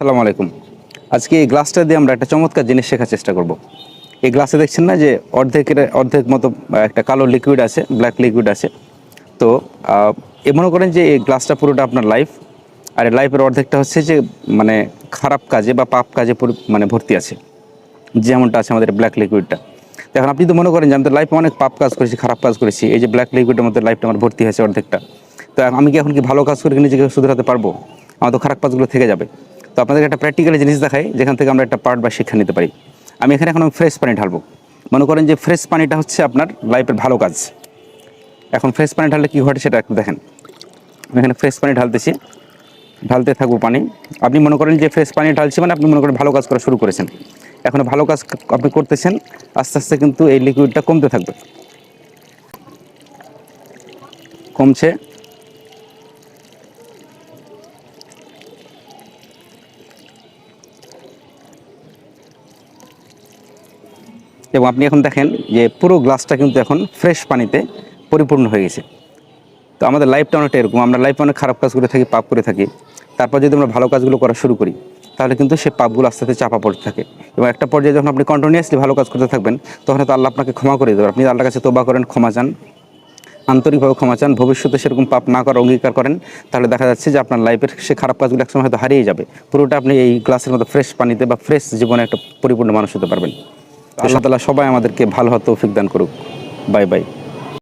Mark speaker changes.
Speaker 1: আসসালামু আলাইকুম। আজকে এই গ্লাসটা দিয়ে আমরা একটা চমৎকার জিনিস শেখার চেষ্টা করব। এই গ্লাসে দেখছেন না যে অর্ধেক মতো একটা কালো লিকুইড আছে, ব্ল্যাক লিকুইড আছে। তো মনে করেন যে এই গ্লাসটা পুরোটা আপনার লাইফ, আর এই লাইফের অর্ধেকটা হচ্ছে যে মানে খারাপ কাজে বা পাপ কাজে মানে ভর্তি আছে, যেমনটা আছে আমাদের ব্ল্যাক লিকুইডটা। তো এখন আপনি তো মনে করেন যে আমি তো লাইফে অনেক পাপ কাজ করেছি, খারাপ কাজ করেছি, এই যে ব্ল্যাক লিকুইডের মধ্যে লাইফটা আমার ভর্তি হয়েছে অর্ধেকটা। তো আমি কি এখন কি ভালো কাজ করে নিজেকে শুধরাতে পারবো? আমার তো খারাপ কাজগুলো থেকে যাবে। তো আপনাদের একটা প্র্যাকটিক্যালি জিনিস দেখাই, যেখান থেকে আমরা একটা পার্ট বা শিক্ষা নিতে পারি। আমি এখানে এখন ফ্রেশ পানি ঢালবো। মনে করেন যে ফ্রেশ পানিটা হচ্ছে আপনার লাইফের ভালো কাজ। এখন ফ্রেশ পানি ঢাললে কী ঘটে সেটা একটু দেখেন। আমি এখানে ফ্রেশ পানি ঢালতেছি, ঢালতে থাকবো পানি। আপনি মনে করেন যে ফ্রেশ পানি ঢালছি মানে আপনি মনে করেন ভালো কাজ করা শুরু করেছেন। এখন ভালো কাজ আপনি করতেছেন, আস্তে আস্তে কিন্তু এই লিকুইডটা কমতে থাকবে, কমছে। এবং আপনি এখন দেখেন যে পুরো গ্লাসটা কিন্তু এখন ফ্রেশ পানিতে পরিপূর্ণ হয়ে গেছে। তো আমাদের লাইফটা অনেকটা এরকম, আমরা লাইফে অনেক খারাপ কাজ করে থাকি, পাপ করে থাকি। তারপর যদি আমরা ভালো কাজগুলো করা শুরু করি, তাহলে কিন্তু সে পাপগুলো আস্তে আস্তে চাপা পড়তে থাকে। এবং একটা পর্যায়ে যখন আপনি কন্টিনিউয়াসলি ভালো কাজ করতে থাকবেন, তখন হয়তো আল্লাহ আপনাকে ক্ষমা করে দেবেন। আপনি আল্লাহর কাছে তওবা করেন, ক্ষমা চান, আন্তরিকভাবে ক্ষমা চান, ভবিষ্যতে সেরকম পাপ না করার অঙ্গীকার করেন, তাহলে দেখা যাচ্ছে যে আপনার লাইফের সে খারাপ কাজগুলো একসময় হয়তো হারিয়ে যাবে। পুরোটা আপনি এই গ্লাসের মতো ফ্রেশ পানিতে বা ফ্রেশ জীবনে একটা পরিপূর্ণ মানুষ হতে পারবেন। আল্লাহ তাআলা সবাই আমাদেরকে ভালো হওয়ার তৌফিক দান করুক। Bye bye.